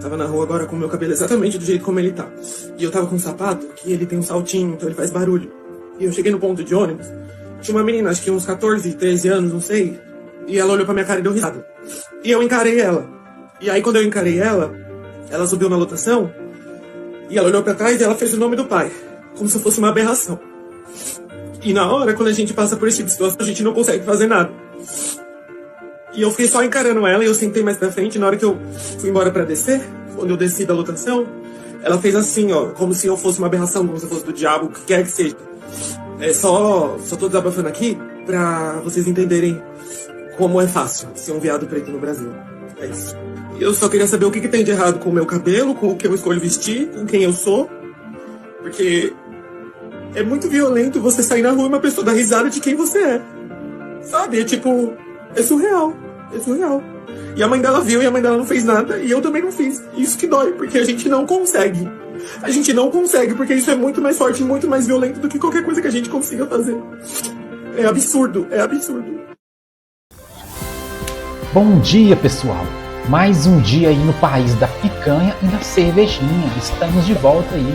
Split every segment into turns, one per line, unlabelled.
Tava na rua agora com o meu cabelo exatamente do jeito como ele tá. E eu tava com um sapato que ele tem um saltinho, então ele faz barulho. E eu cheguei no ponto de ônibus, tinha uma menina, acho que uns 14, 13 anos, não sei. E ela olhou pra minha cara e deu risada. E eu encarei ela. E aí quando eu encarei ela, ela subiu na lotação. E ela olhou pra trás e ela fez o nome do pai. Como se fosse uma aberração. E na hora, quando a gente passa por esse tipo de situação, a gente não consegue fazer nada. E eu fiquei só encarando ela e eu sentei mais pra frente. Na hora que eu fui embora pra descer, quando eu desci da lotação, ela fez assim, ó, como se eu fosse uma aberração, como se eu fosse do diabo, o que quer que seja. Só tô desabafando aqui pra vocês entenderem como é fácil ser um viado preto no Brasil. É isso. Eu só queria saber o que tem de errado com o meu cabelo, com o que eu escolho vestir, com quem eu sou. Porque é muito violento você sair na rua e uma pessoa dar risada de quem você é. Sabe? É tipo... É surreal. É surreal. E a mãe dela viu e a mãe dela não fez nada. E eu também não fiz. Isso que dói, porque a gente não consegue. A gente não consegue, porque isso é muito mais forte, muito mais violento do que qualquer coisa que a gente consiga fazer. É absurdo, é absurdo.
Bom dia, pessoal. Mais um dia aí no país da picanha e da cervejinha. Estamos de volta aí.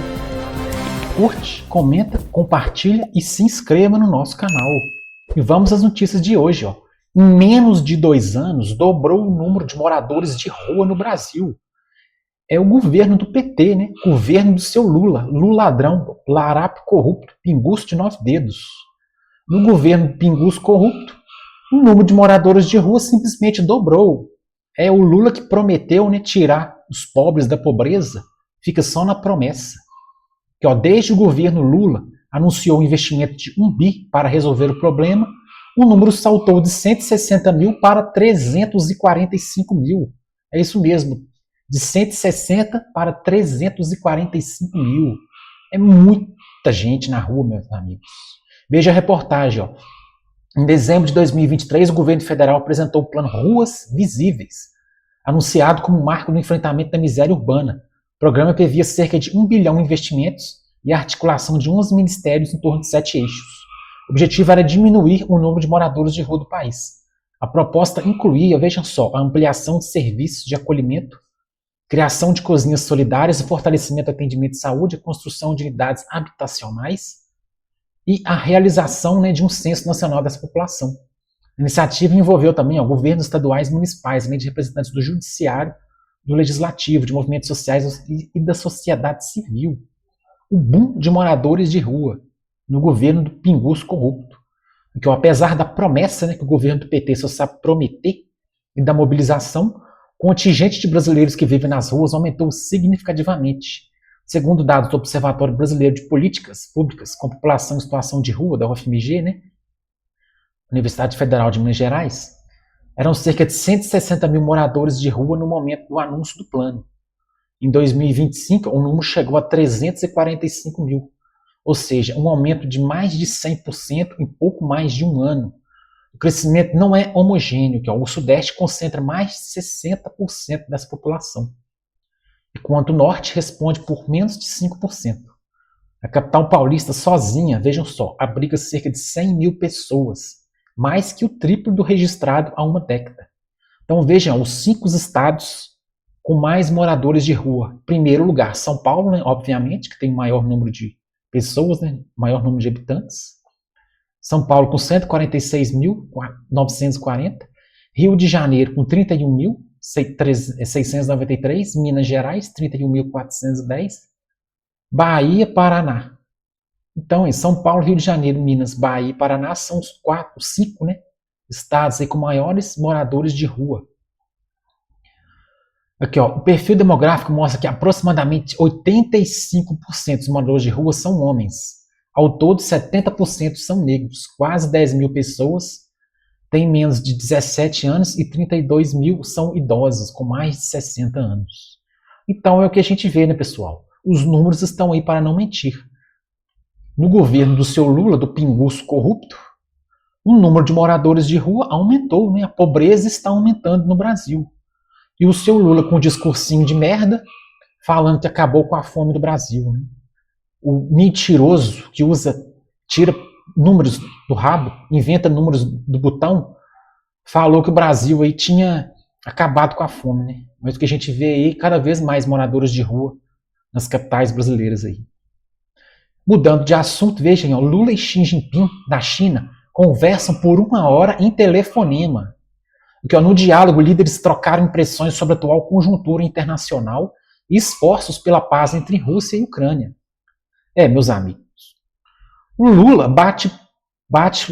Curte, comenta, compartilha e se inscreva no nosso canal. E vamos às notícias de hoje, ó. Em menos de 2 anos, dobrou o número de moradores de rua no Brasil. É o governo do PT, né? Governo do seu Lula. Lula ladrão, larápio corrupto, pinguço de 9 dedos. No governo pinguço corrupto, o número de moradores de rua simplesmente dobrou. É o Lula que prometeu, né, tirar os pobres da pobreza. Fica só na promessa. Que, ó, desde o governo Lula anunciou um investimento de 1 bi para resolver o problema, o número saltou de 160 mil para 345 mil. É isso mesmo, de 160 para 345 mil. É muita gente na rua, meus amigos. Veja a reportagem. Ó. Em dezembro de 2023, o governo federal apresentou o plano Ruas Visíveis, anunciado como marco no enfrentamento da miséria urbana. O programa previa cerca de 1 bilhão em investimentos e a articulação de 11 ministérios em torno de 7 eixos. O objetivo era diminuir o número de moradores de rua do país. A proposta incluía, vejam só, a ampliação de serviços de acolhimento, criação de cozinhas solidárias, o fortalecimento do atendimento de saúde, a construção de unidades habitacionais e a realização, né, de um censo nacional dessa população. A iniciativa envolveu também governos estaduais e municipais, além de representantes do judiciário, do legislativo, de movimentos sociais e da sociedade civil. O boom de moradores de rua no governo do pinguço corrupto. Porque, apesar da promessa, né, que o governo do PT só sabe prometer e da mobilização, o contingente de brasileiros que vivem nas ruas aumentou significativamente. Segundo dados do Observatório Brasileiro de Políticas Públicas com População em Situação de Rua, da UFMG, né, Universidade Federal de Minas Gerais, eram cerca de 160 mil moradores de rua no momento do anúncio do plano. Em 2025, o número chegou a 345 mil. Ou seja, um aumento de mais de 100% em pouco mais de um ano. O crescimento não é homogêneo, que o Sudeste concentra mais de 60% dessa população, enquanto o Norte responde por menos de 5%. A capital paulista sozinha, vejam só, abriga cerca de 100 mil pessoas, mais que o triplo do registrado há uma década. Então vejam, os 5 estados com mais moradores de rua. Primeiro lugar, São Paulo, né, obviamente, que tem o maior número de pessoas, né, maior número de habitantes. São Paulo com 146.940. Rio de Janeiro com 31.693. Minas Gerais, 31.410. Bahia, Paraná. Então, em São Paulo, Rio de Janeiro, Minas, Bahia e Paraná são os 5, né, estados aí com maiores moradores de rua. Aqui, ó, o perfil demográfico mostra que aproximadamente 85% dos moradores de rua são homens. Ao todo, 70% são negros. Quase 10 mil pessoas têm menos de 17 anos e 32 mil são idosos, com mais de 60 anos. Então, é o que a gente vê, né, pessoal? Os números estão aí para não mentir. No governo do seu Lula, do pinguço corrupto, o número de moradores de rua aumentou, né? A pobreza está aumentando no Brasil. E o seu Lula com um discursinho de merda, falando que acabou com a fome do Brasil. Né? O mentiroso que tira números do rabo, inventa números do botão, falou que o Brasil aí tinha acabado com a fome, né? Mas o que a gente vê aí, cada vez mais moradores de rua nas capitais brasileiras aí. Mudando de assunto, vejam, ó, Lula e Xi Jinping, da China, conversam por 1 hora em telefonema. Porque ó, no diálogo, líderes trocaram impressões sobre a atual conjuntura internacional e esforços pela paz entre Rússia e Ucrânia. Meus amigos, o Lula bate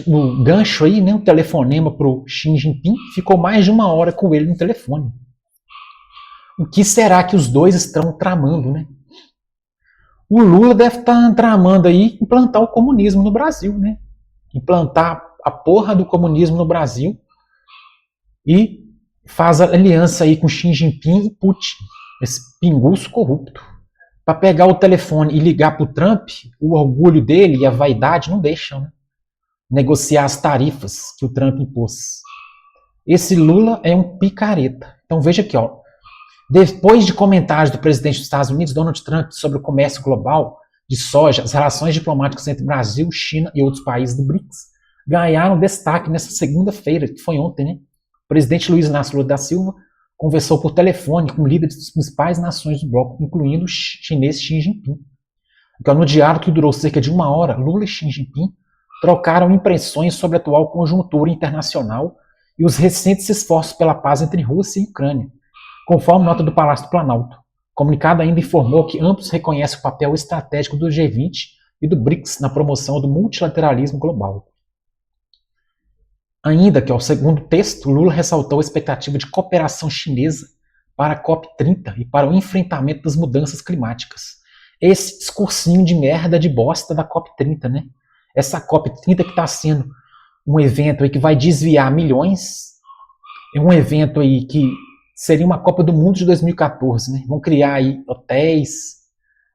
o gancho aí, né, um telefonema para o Xi Jinping, ficou mais de 1 hora com ele no telefone. O que será que os dois estão tramando, né? O Lula deve estar tramando aí implantar o comunismo no Brasil, né? Implantar a porra do comunismo no Brasil e faz aliança aí com Xi Jinping e Putin, esse pinguço corrupto. Para pegar o telefone e ligar para o Trump, o orgulho dele e a vaidade não deixam, né? Negociar as tarifas que o Trump impôs. Esse Lula é um picareta. Então veja aqui, ó. Depois de comentários do presidente dos Estados Unidos, Donald Trump, sobre o comércio global de soja, as relações diplomáticas entre Brasil, China e outros países do BRICS ganharam destaque nessa segunda-feira, que foi ontem, né? O presidente Luiz Inácio Lula da Silva conversou por telefone com líderes das principais nações do bloco, incluindo o chinês Xi Jinping. Então, no diálogo que durou cerca de 1 hora, Lula e Xi Jinping trocaram impressões sobre a atual conjuntura internacional e os recentes esforços pela paz entre Rússia e Ucrânia, conforme nota do Palácio do Planalto. O comunicado ainda informou que ambos reconhecem o papel estratégico do G20 e do BRICS na promoção do multilateralismo global. Ainda que, ao segundo texto, Lula ressaltou a expectativa de cooperação chinesa para a COP30 e para o enfrentamento das mudanças climáticas. Esse discursinho de merda, de bosta da COP30, né? Essa COP30 que está sendo um evento aí que vai desviar milhões, é um evento aí que seria uma Copa do Mundo de 2014, né? Vão criar aí hotéis,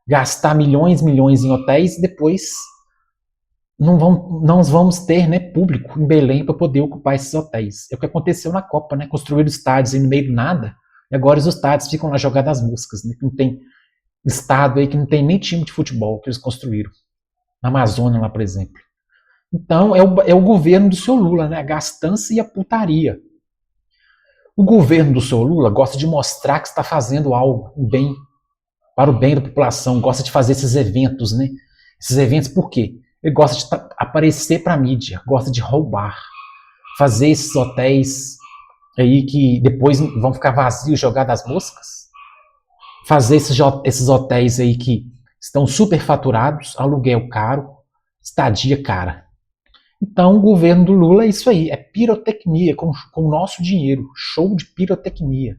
gastar milhões em hotéis e depois não vamos ter, né, público em Belém para poder ocupar esses hotéis. É o que aconteceu na Copa, né? Construíram estádios aí no meio do nada e agora os estádios ficam lá jogados às moscas, né? Não tem estado aí que não tem nem time de futebol que eles construíram. Na Amazônia lá, por exemplo. Então é o governo do seu Lula, né? A gastança e a putaria. O governo do seu Lula gosta de mostrar que está fazendo algo bem, para o bem da população, gosta de fazer esses eventos, né? Esses eventos por quê? Ele gosta de aparecer para a mídia, gosta de roubar, fazer esses hotéis aí que depois vão ficar vazios, jogados às moscas, fazer esses hotéis aí que estão superfaturados, aluguel caro, estadia cara. Então o governo do Lula é isso aí, é pirotecnia com o nosso dinheiro, show de pirotecnia.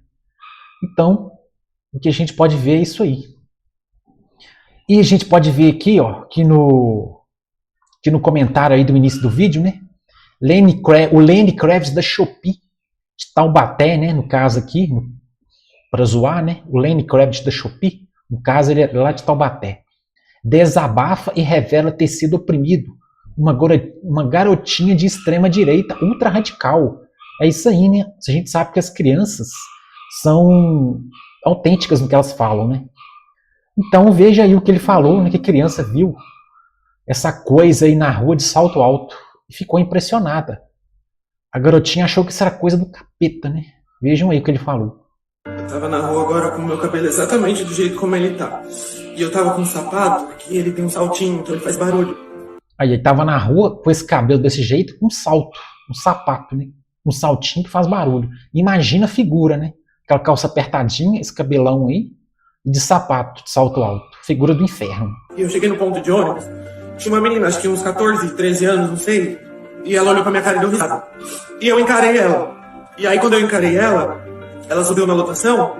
Então o que a gente pode ver é isso aí. E a gente pode ver aqui, ó, que no comentário aí do início do vídeo, né? O Lenny Kravitz da Shopee, de Taubaté, né? No caso aqui, para zoar, né? O Lenny Kravitz da Shopee, no caso ele é lá de Taubaté, desabafa e revela ter sido oprimido. Uma garotinha de extrema direita, ultra radical. É isso aí, né? A gente sabe que as crianças são autênticas no que elas falam, né? Então veja aí o que ele falou, né? Que a criança viu essa coisa aí na rua de salto alto e ficou impressionada. A garotinha achou que isso era coisa do capeta, né? Vejam aí o que ele falou.
Eu tava na rua agora com o meu cabelo exatamente do jeito como ele tá. E eu tava com um sapato que ele tem um saltinho, então ele faz barulho.
Aí ele tava na rua com esse cabelo desse jeito, com um salto, um sapato, né? Um saltinho que faz barulho. Imagina a figura, né? Aquela calça apertadinha, esse cabelão aí, de sapato, de salto alto. Figura do inferno.
E eu cheguei no ponto de ônibus, tinha uma menina, acho que uns 14, 13 anos, não sei, e ela olhou pra minha cara e deu risada. E eu encarei ela. E aí quando eu encarei ela subiu na lotação,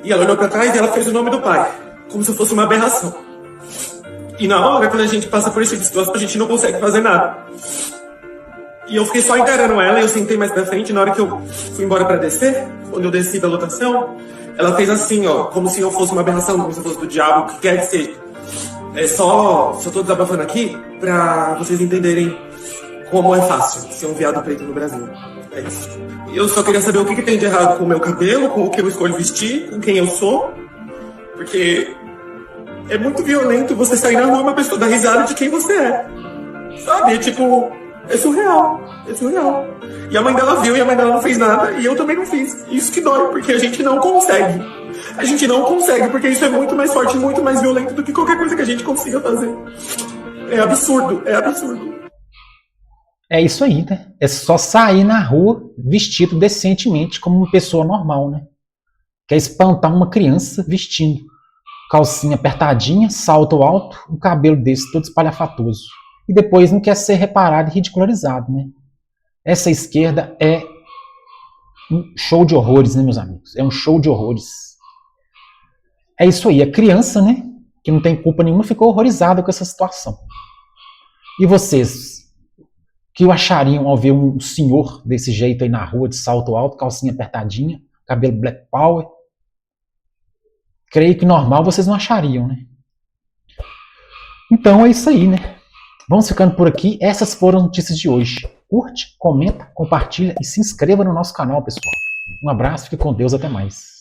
e ela olhou pra trás e ela fez o nome do pai, como se fosse uma aberração. E na hora, quando a gente passa por esse tipo de situação, a gente não consegue fazer nada. E eu fiquei só encarando ela, e eu sentei mais pra frente, na hora que eu fui embora pra descer, quando eu desci da lotação, ela fez assim, ó, como se eu fosse uma aberração, como se eu fosse do diabo, o que quer que seja. Só tô desabafando aqui pra vocês entenderem como é fácil ser um viado preto no Brasil. É isso. Eu só queria saber o que tem de errado com o meu cabelo, com o que eu escolho vestir, com quem eu sou, porque é muito violento você sair na rua e uma pessoa dar risada de quem você é. Sabe? É tipo, É surreal. É surreal. E a mãe dela viu e a mãe dela não fez nada. E eu também não fiz. Isso que dói, porque a gente não consegue. A gente não consegue, porque isso é muito mais forte, muito mais violento do que qualquer coisa que a gente consiga fazer. É absurdo, é absurdo.
É isso aí, né? É só sair na rua vestido decentemente como uma pessoa normal, né? Quer espantar uma criança vestindo calcinha apertadinha, salto alto, um cabelo desse todo espalhafatoso. E depois não quer ser reparado e ridicularizado, né? Essa esquerda é um show de horrores, né, meus amigos? É um show de horrores. É isso aí, a criança, né, que não tem culpa nenhuma, ficou horrorizada com essa situação. E vocês, que o achariam ao ver um senhor desse jeito aí na rua, de salto alto, calcinha apertadinha, cabelo black power? Creio que normal vocês não achariam, né? Então é isso aí, né? Vamos ficando por aqui. Essas foram as notícias de hoje. Curte, comenta, compartilha e se inscreva no nosso canal, pessoal. Um abraço, fique com Deus, até mais.